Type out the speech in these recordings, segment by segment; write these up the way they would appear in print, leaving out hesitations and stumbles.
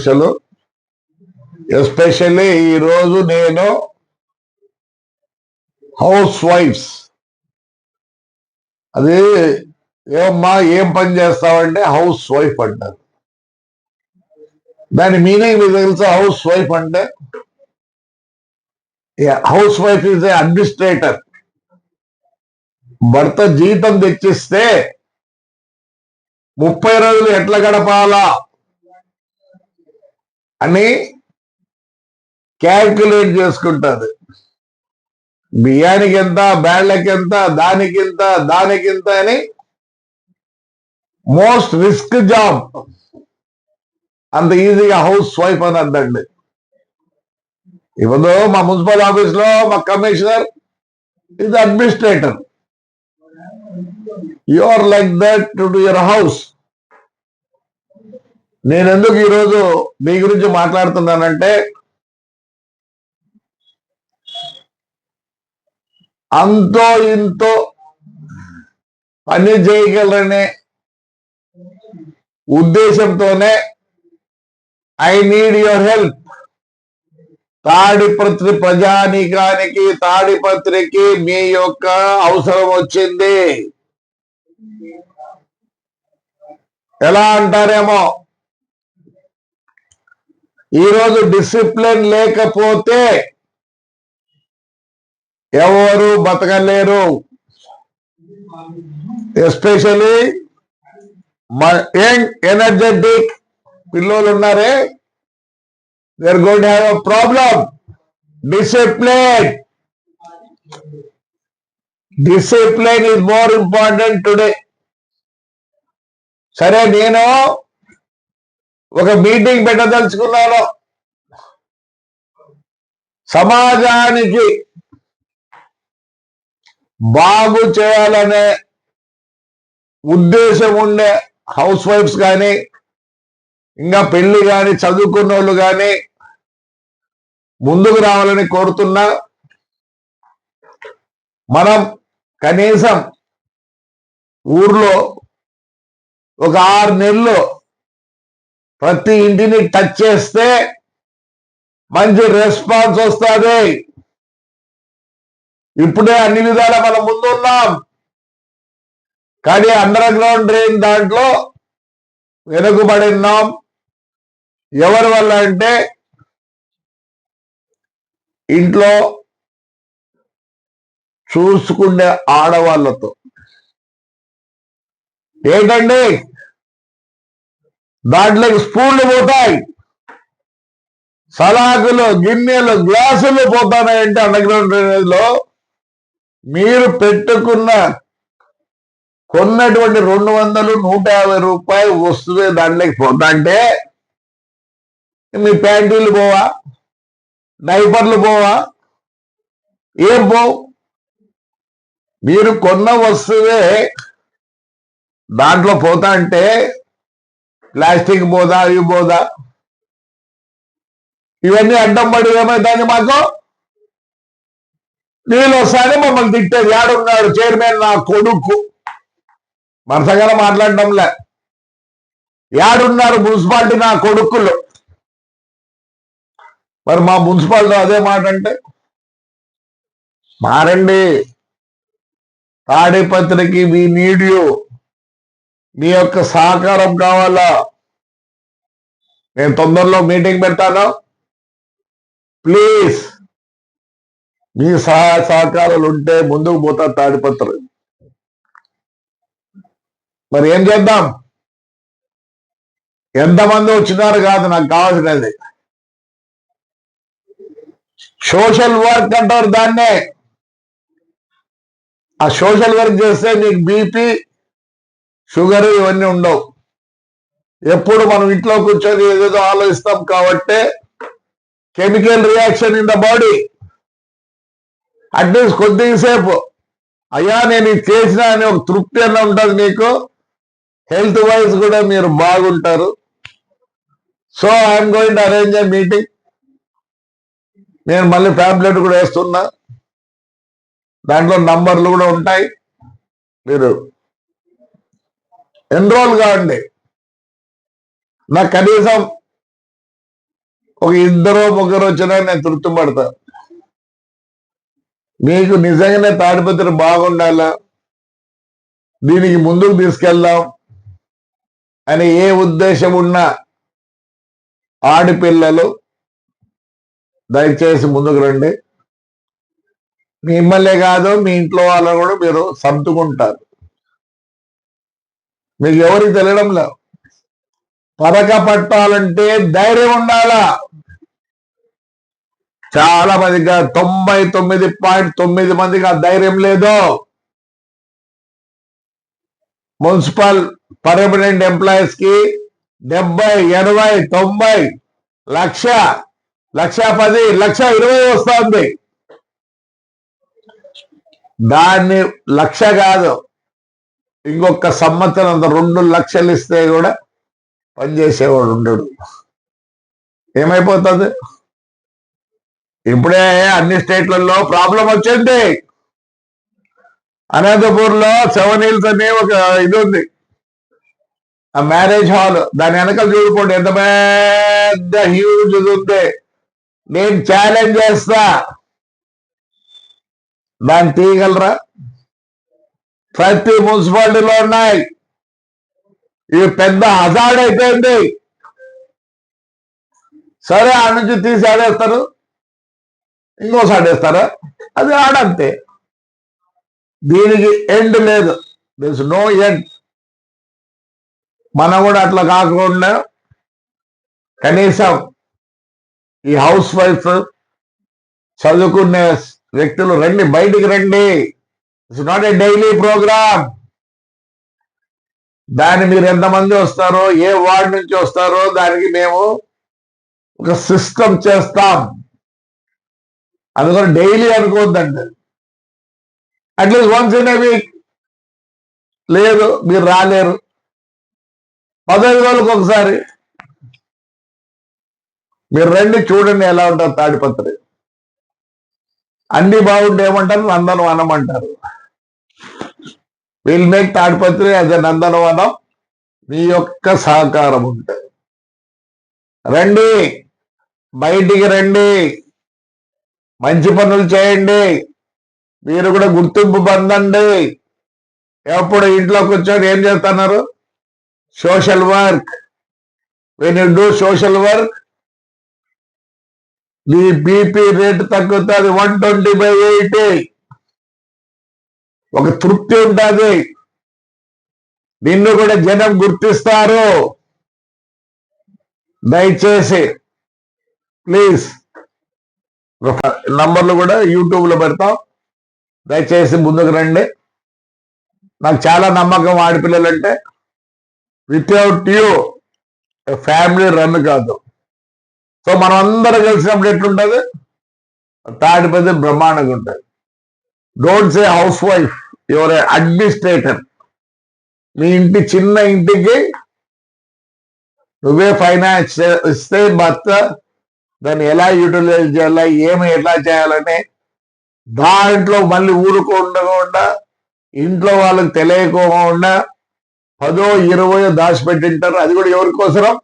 శుభాకాంక్షలు. ఎస్పెషల్లీ ఈరోజు నేను హౌస్ వైఫ్స్, అది ఏమమ్మా ఏం పని చేస్తావంటే హౌస్ వైఫ్ అంటారు. దాని మీనింగ్ మీకు తెలుసా? హౌస్ వైఫ్ అంటే house wife is a administrator. భర్త జీతం తెచ్చిస్తే 30 రోజులు ఎట్లా గడపాలా అని క్యాల్కులేట్ చేసుకుంటుంది. బియ్యానికి ఎంత, బ్యాళ్ళకి ఎంత, దానికింత అని. Most risk job. అంత ఈజీగా హౌస్ వైఫ్ అని అద్దండి. ఇప్పుడు మా మున్సిపల్ ఆఫీస్ లో మా commissioner is administrator. You are like that to do your house. నేను ఎందుకు ఈరోజు మీ గురించి మాట్లాడుతున్నానంటే, అంతో ఇంతో పని చేయగలరనే ఉద్దేశంతోనే I need your help. Tadipatri ప్రజానీకానికి, తాడిపత్రికి మీ యొక్క అవసరం వచ్చింది. ఎలా అంటారేమో, ఈరోజు డిసిప్లిన్ లేకపోతే ఎవరు బతకలేరు. ఎస్పెషలీ యంగ్ ఎనర్జెటిక్ పిల్లలు ఉన్నారే, they are going to have a problem. Discipline is more important today. సరే, నేను ఒక మీటింగ్ పెట్టదలుచుకున్నాను. సమాజానికి బాగు చేయాలనే ఉద్దేశం ఉండే హౌస్ వైఫ్స్ కానీ, ఇంకా పెళ్లి కానీ, చదువుకున్న వాళ్ళు కానీ ముందుకు రావాలని కోరుతున్నా. మనం కనీసం ఊర్లో ఒక 6 నెలలు ప్రతి ఇంటిని టచ్ చేస్తే మంచి రెస్పాన్స్ వస్తుంది. ఇప్పుడే అన్ని విధాలా మనం ముందున్నాం, కానీ అండర్ గ్రౌండ్ డ్రైన్ దాంట్లో వెనుకబడి ఉన్నాం. ఎవరి వల్ల అంటే ఇంట్లో చూసుకునే ఆడవాళ్ళతో. ఏంటండి, దాంట్లోకి స్పూన్లు పోతాయి, సలాకులు, గిన్నెలు, గ్లాసులు పోతాయంటే అండర్ గ్రౌండ్ డ్రైనేజ్ లో మీరు కొన్నటువంటి 200-150 రూపాయలు వస్తువే దాంట్లోకి పోతా అంటే మీ ప్యాంటీలు పోవా, డైపర్లు పోవా, ఏం పోవు? మీరు కొన్న వస్తువే దాంట్లో పోతా అంటే ప్లాస్టిక్ పోదా, అవి పోదా? ఇవన్నీ అడ్డం పడి ఏమైందని మాకు నీళ్ళు వస్తానే మమ్మల్ని తిట్టేది. ఏడున్నాడు చైర్మన్ నా కొడుకు? వరుసగా మాట్లాడటంలే. ఏడున్నారు మున్సిపాలిటీ నా కొడుకులు? మరి మా మున్సిపాలిటీ అదే మాట అంటే మారండి. తాడిపత్రికి మీ నీడ్ యూ, మీ యొక్క సహకారం కావాలా. నేను తొందరలో మీటింగ్ పెడతాను. ప్లీజ్ మీ సహాయ సహకారాలు ఉంటే ముందుకు పోతా తాడిపత్రి. మరి ఏం చేద్దాం? ఎంతమంది వచ్చినారు కాదు నాకు కావాల్సినది, సోషల్ వర్క్ అంటారు దాన్నే. ఆ సోషల్ వర్క్ చేస్తే నీకు బీపీ, షుగర్ ఇవన్నీ ఉండవు. ఎప్పుడు మనం ఇంట్లో కూర్చొని ఏదేదో ఆలోచిస్తాం కాబట్టి chemical reaction in the body. At least కొద్దిసేపు అయ్యా నేను ఇది చేసిన అని ఒక తృప్తి అన్న ఉంటుంది మీకు. హెల్త్ వైజ్ కూడా మీరు బాగుంటారు. So I'm going to arrange A meeting. నేను మళ్ళీ ప్యాంప్లెట్ కూడా వేస్తున్నా, దాంట్లో నంబర్లు కూడా ఉంటాయి. మీరు ఎన్రోల్ కావండి. నాకు కనీసం ఒక ఇద్దరు ముగ్గురు వచ్చినా నేను తృప్తి పడతా. మీకు నిజంగానే తాడిపత్రి బాగుండాలా, దీనికి ముందుకు తీసుకెళ్దాం అని ఏ ఉద్దేశం ఉన్న ఆడపిల్లలు దయచేసి ముందుకు రండి. మిమ్మల్నే కాదు, మీ ఇంట్లో వాళ్ళని కూడా మీరు సర్దుకుంటారు. మీకు ఎవరికి తెలియడం లేదు. పథక పట్టాలంటే ధైర్యం ఉండాలా. చాలా మందికి 99.9 మందికి ఆ ధైర్యం లేదు. మున్సిపల్ పర్మనెంట్ ఎంప్లాయీస్ కి 70, 80, 90, 1,00,000, 1,10,000, 1,20,000 వస్తుంది. దాన్ని 1,00,000 కాదు, ఇంకొక సంవత్సరం 2 లక్షలు ఇస్తే కూడా పనిచేసేవాడు ఉండడు. ఏమైపోతుంది? ఇప్పుడే అన్ని స్టేట్లలో ప్రాబ్లం వచ్చింది. అనంతపూర్ లో 7 Hills అనే ఒక ఇది ఉంది, ఆ మ్యారేజ్ హాల్. దాని వెనకాల చూడుకోండి ఎంత పెద్ద హ్యూజ్ ఉంది. నేను ఛాలెంజ్ చేస్తా, దాన్ని తీయగలరా? ప్రతి మున్సిపాలిటీలో ఉన్నాయి. ఇవి పెద్ద హజార్డ్ అయిపోయింది. సరే, ఆ నుంచి తీసి ఆడేస్తారు, ఇంకోసారి వేస్తారా? అది ఆడంతే. దీనికి ఎండ్ లేదు. This no end. మనం కూడా అట్లా కాకుండా కనీసం ఈ హౌస్ వైఫ్, చదువుకునే వ్యక్తులు రండి, బయటికి రండి. It's not a daily programme. దాన్ని మీరు ఎంతమంది వస్తారో, ఏ వార్డు నుంచి వస్తారో దానికి మేము ఒక సిస్టమ్ చేస్తాం. అందుకని డైలీ అనుకోవద్దండి, at least once in a week. లేదు, మీరు రాలేరు, 15 రోజులకు ఒకసారి మీరు రండి, చూడండి ఎలా ఉంటారు తాడిపత్రి. అన్ని బాగుంటే ఏమంటారు? నందనవనం అంటారు. Will make Tadipatri as a Nandanavanam. మీ యొక్క సహకారం ఉంటే రండి, బయటికి రండి, మంచి పనులు చేయండి. మీరు కూడా గుర్తింపు పొందండి. ఎప్పుడు ఇంట్లో కూర్చొని ఏం చేస్తున్నారు? Social work. When you do social work, me BP rate తగ్గుతుంది 120/80. ఒక తృప్తి ఉంటుంది. నిన్ను కూడా జనం గుర్తిస్తారు. దయచేసి ప్లీజ్, నంబర్లు కూడా యూట్యూబ్ లో పెడతాం, దయచేసి ముందుకు రండి. నాకు చాలా నమ్మకం ఆడపిల్లలంటే. వితౌట్ యూ ఫ్యామిలీ రన్ కాదు. సో మనం అందరం కలిసినప్పుడు ఎట్లుంటుంది? తాడిపత్రి బ్రహ్మాండంగా ఉంటుంది. Don't say house wife, your administrator. మీ ఇంటి చిన్న ఇంటికి నువ్వే ఫైనాన్స్ ఇస్తే భర్త దాన్ని ఎలా యూటిలైజ్ చేయాలా, ఎలా చేయాలని దాంట్లో మళ్ళీ ఊరుకోకుండా, ఇంట్లో వాళ్ళకి తెలియకోకుండా 10, 20 దాచిపెట్టింటారు. అది కూడా ఎవరి కోసరం?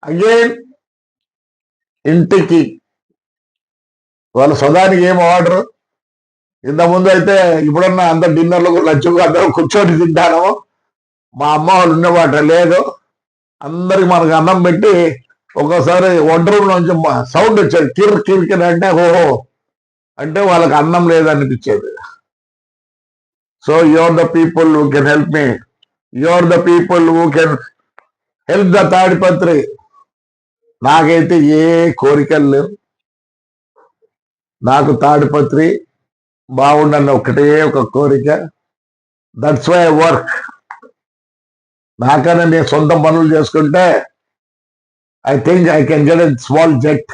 అగైన్ ఇంటికి. వాళ్ళ సదానికి ఏం ఆర్డర్. ఇంతకుముందు అయితే ఇప్పుడన్నా అంత డిన్నర్లు, లంచ్కు అందరం కూర్చొని తింటాను. మా అమ్మ వాళ్ళు ఉండేవాట లేదు. అందరికి మనకు అన్నం పెట్టి ఒక్కోసారి వంట రూమ్ నుంచి సౌండ్ వచ్చేది, కిర్ కిర్ అంటే ఓహో అంటే వాళ్ళకి అన్నం లేదనిపించేది. So you are the people who can help me. You are the people who can help the Tadipatri. నాకైతే ఏ కోరికలు లేవు. నాకు తాడిపత్రి బాగుండన్న ఒకటే ఒక కోరిక. That's why I work. నాకన్నా నేను సొంత పనులు చేసుకుంటే I think I can get a small jet.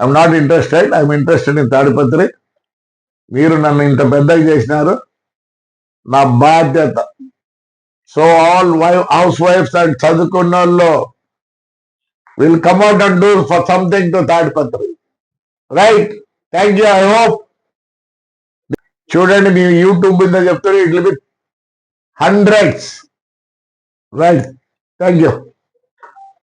I'm not interested. I'm interested in Tadipatri. మీరు నన్ను ఇంత పెద్దగా చేసినారు, నా బాధ్యత. సో ఆల్ హౌస్ వైఫ్స్ అండ్ చదువుకున్న వాళ్ళు will come out and do for something to Tadipatri. Right, thank you. I hope. చూడండి, మీ యూట్యూబ్ మీద చెప్తారు, it will be hundreds. Right, thank you.